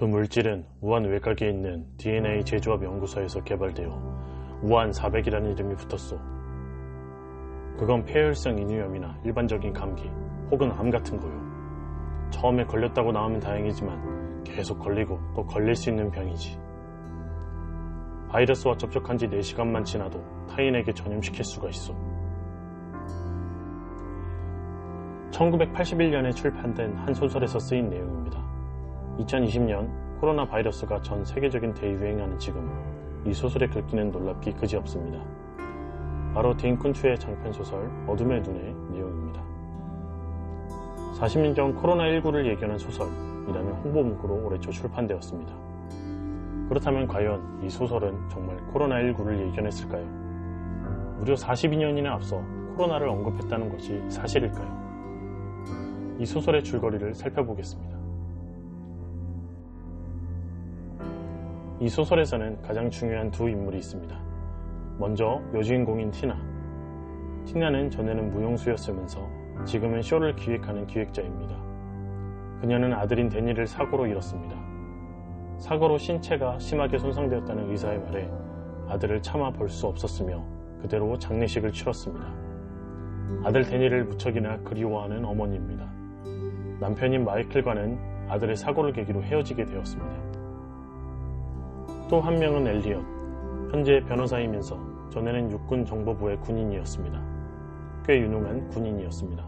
그 물질은 우한 외곽에 있는 DNA 제조업 연구소에서 개발되어 우한 400이라는 이름이 붙었소. 그건 폐혈성 인후염이나 일반적인 감기 혹은 암 같은 거요. 처음에 걸렸다고 나오면 다행이지만 계속 걸리고 또 걸릴 수 있는 병이지. 바이러스와 접촉한 지 4시간만 지나도 타인에게 전염시킬 수가 있어. 1981년에 출판된 한 소설에서 쓰인 내용입니다. 2020년 코로나 바이러스가 전 세계적인 대유행하는 지금 이 소설의 글귀는 놀랍기 그지없습니다. 바로 딩쿤투의 장편소설 어둠의 눈의 내용입니다. 40년 전 코로나19를 예견한 소설이라는 홍보 문구로 올해 초 출판되었습니다. 그렇다면 과연 이 소설은 정말 코로나19를 예견했을까요? 무려 42년이나 앞서 코로나를 언급했다는 것이 사실일까요? 이 소설의 줄거리를 살펴보겠습니다. 이 소설에서는 가장 중요한 두 인물이 있습니다. 먼저 여주인공인 티나. 티나는 전에는 무용수였으면서 지금은 쇼를 기획하는 기획자입니다. 그녀는 아들인 데니를 사고로 잃었습니다. 사고로 신체가 심하게 손상되었다는 의사의 말에 아들을 참아 볼 수 없었으며 그대로 장례식을 치렀습니다. 아들 데니를 무척이나 그리워하는 어머니입니다. 남편인 마이클과는 아들의 사고를 계기로 헤어지게 되었습니다. 또 한 명은 엘리엇, 현재 변호사이면서 전에는 육군 정보부의 군인이었습니다. 꽤 유능한 군인이었습니다.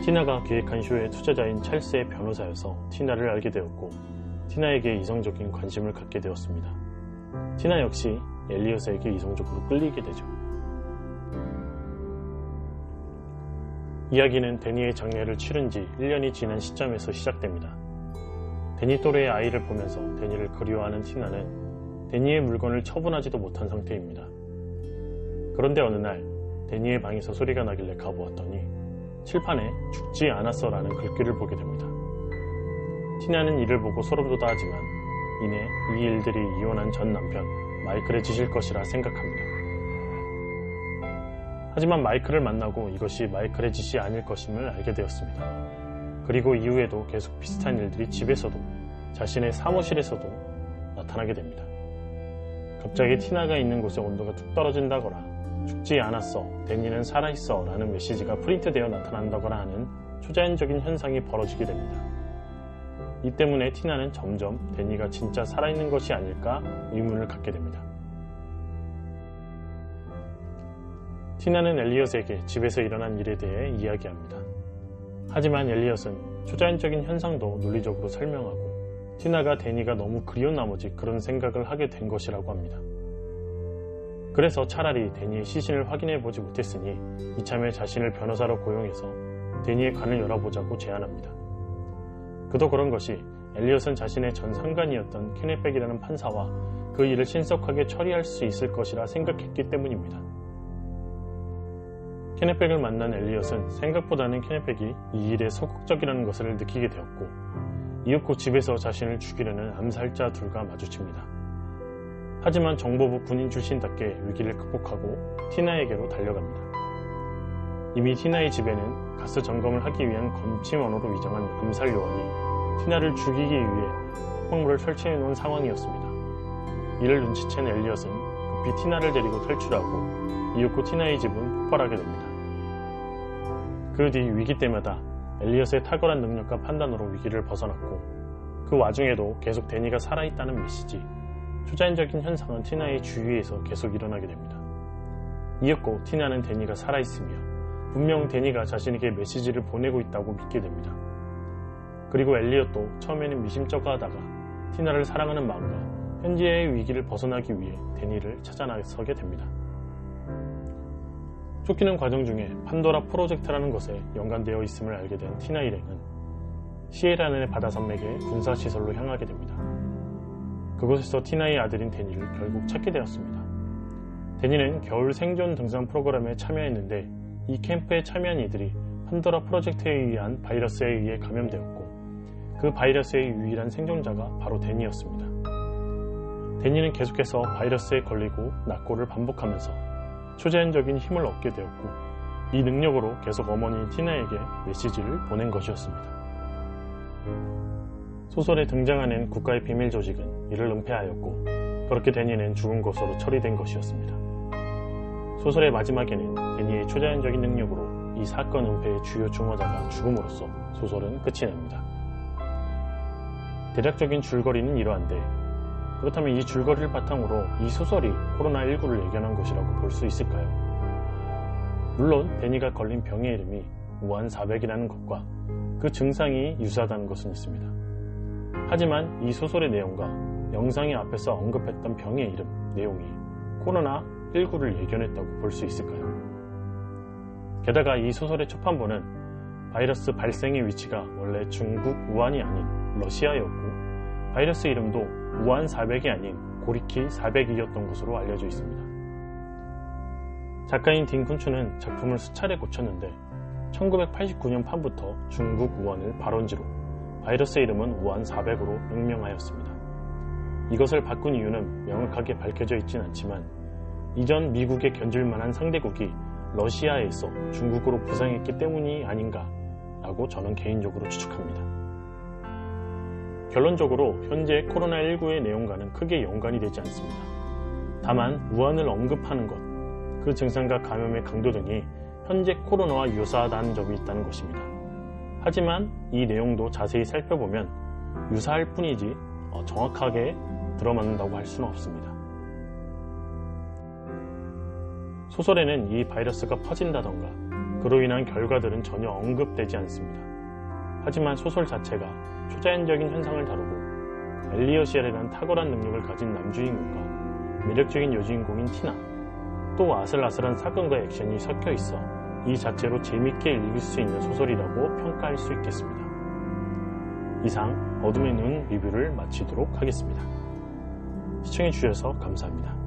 티나가 기획한 쇼의 투자자인 찰스의 변호사여서 티나를 알게 되었고 티나에게 이성적인 관심을 갖게 되었습니다. 티나 역시 엘리엇에게 이성적으로 끌리게 되죠. 이야기는 데니의 장례를 치른 지 1년이 지난 시점에서 시작됩니다. 데니 또래의 아이를 보면서 데니를 그리워하는 티나는 데니의 물건을 처분하지도 못한 상태입니다. 그런데 어느 날 데니의 방에서 소리가 나길래 가보았더니 칠판에 죽지 않았어 라는 글귀를 보게 됩니다. 티나는 이를 보고 소름돋아하지만 이내 이 일들이 이혼한 전 남편 마이클의 짓일 것이라 생각합니다. 하지만 마이클을 만나고 이것이 마이클의 짓이 아닐 것임을 알게 되었습니다. 그리고 이후에도 계속 비슷한 일들이 집에서도 자신의 사무실에서도 나타나게 됩니다. 갑자기 티나가 있는 곳의 온도가 뚝 떨어진다거나 죽지 않았어, 데니는 살아있어 라는 메시지가 프린트되어 나타난다거나 하는 초자연적인 현상이 벌어지게 됩니다. 이 때문에 티나는 점점 데니가 진짜 살아있는 것이 아닐까 의문을 갖게 됩니다. 티나는 엘리엇에게 집에서 일어난 일에 대해 이야기합니다. 하지만 엘리엇은 초자연적인 현상도 논리적으로 설명하고 티나가 데니가 너무 그리운 나머지 그런 생각을 하게 된 것이라고 합니다. 그래서 차라리 데니의 시신을 확인해보지 못했으니 이참에 자신을 변호사로 고용해서 데니의 관을 열어보자고 제안합니다. 그도 그런 것이 엘리엇은 자신의 전 상관이었던 케네백이라는 판사와 그 일을 신속하게 처리할 수 있을 것이라 생각했기 때문입니다. 케네백을 만난 엘리엇은 생각보다는 케네백이 이 일에 소극적이라는 것을 느끼게 되었고 이윽고 집에서 자신을 죽이려는 암살자 둘과 마주칩니다. 하지만 정보부 군인 출신답게 위기를 극복하고 티나에게로 달려갑니다. 이미 티나의 집에는 가스 점검을 하기 위한 검침원으로 위장한 암살 요원이 티나를 죽이기 위해 폭발물을 설치해 놓은 상황이었습니다. 이를 눈치챈 엘리엇은 급히 티나를 데리고 탈출하고 이윽고 티나의 집은 폭발하게 됩니다. 그 뒤 위기 때마다 엘리엇의 탁월한 능력과 판단으로 위기를 벗어났고 그 와중에도 계속 데니가 살아있다는 메시지, 초자연적인 현상은 티나의 주위에서 계속 일어나게 됩니다. 이윽고 티나는 데니가 살아있으며 분명 데니가 자신에게 메시지를 보내고 있다고 믿게 됩니다. 그리고 엘리엇도 처음에는 미심쩍어하다가 티나를 사랑하는 마음과 현재의 위기를 벗어나기 위해 데니를 찾아 나서게 됩니다. 쫓기는 과정 중에 판도라 프로젝트라는 것에 연관되어 있음을 알게 된 티나 일행은 시에라넨의 바다산맥의 군사시설로 향하게 됩니다. 그곳에서 티나의 아들인 데니를 결국 찾게 되었습니다. 데니는 겨울 생존 등산 프로그램에 참여했는데 이 캠프에 참여한 이들이 판도라 프로젝트에 의한 바이러스에 의해 감염되었고 그 바이러스의 유일한 생존자가 바로 데니였습니다. 데니는 계속해서 바이러스에 걸리고 낫고를 반복하면서 초자연적인 힘을 얻게 되었고 이 능력으로 계속 어머니 티나에게 메시지를 보낸 것이었습니다. 소설에 등장하는 국가의 비밀 조직은 이를 은폐하였고 그렇게 데니는 죽은 것으로 처리된 것이었습니다. 소설의 마지막에는 데니의 초자연적인 능력으로 이 사건 은폐의 주요 증오자가 죽음으로써 소설은 끝이 납니다. 대략적인 줄거리는 이러한데 그렇다면 이 줄거리를 바탕으로 이 소설이 코로나19를 예견한 것이라고 볼 수 있을까요? 물론 데니가 걸린 병의 이름이 우한400이라는 것과 그 증상이 유사하다는 것은 있습니다. 하지만 이 소설의 내용과 영상의 앞에서 언급했던 병의 이름, 내용이 코로나19를 예견했다고 볼 수 있을까요? 게다가 이 소설의 초판본은 바이러스 발생의 위치가 원래 중국 우한이 아닌 러시아였고 바이러스 이름도 우한400이 아닌 고리키 402였던 것으로 알려져 있습니다. 작가인 딩쿤추는 작품을 수차례 고쳤는데 1989년 판부터 중국 우한을 발원지로 바이러스 이름은 우한400으로 명명하였습니다. 이것을 바꾼 이유는 명확하게 밝혀져 있진 않지만 이전 미국에 견줄만한 상대국이 러시아에 있어 중국으로 부상했기 때문이 아닌가 라고 저는 개인적으로 추측합니다. 결론적으로 현재 코로나19의 내용과는 크게 연관이 되지 않습니다. 다만 우한을 언급하는 것, 그 증상과 감염의 강도 등이 현재 코로나와 유사하다는 점이 있다는 것입니다. 하지만 이 내용도 자세히 살펴보면 유사할 뿐이지 정확하게 들어맞는다고 할 수는 없습니다. 소설에는 이 바이러스가 퍼진다던가 그로 인한 결과들은 전혀 언급되지 않습니다. 하지만 소설 자체가 초자연적인 현상을 다루고 엘리엇이라는 탁월한 능력을 가진 남주인공과 매력적인 여주인공인 티나 또 아슬아슬한 사건과 액션이 섞여 있어 이 자체로 재밌게 읽을 수 있는 소설이라고 평가할 수 있겠습니다. 이상 어둠의 눈 리뷰를 마치도록 하겠습니다. 시청해주셔서 감사합니다.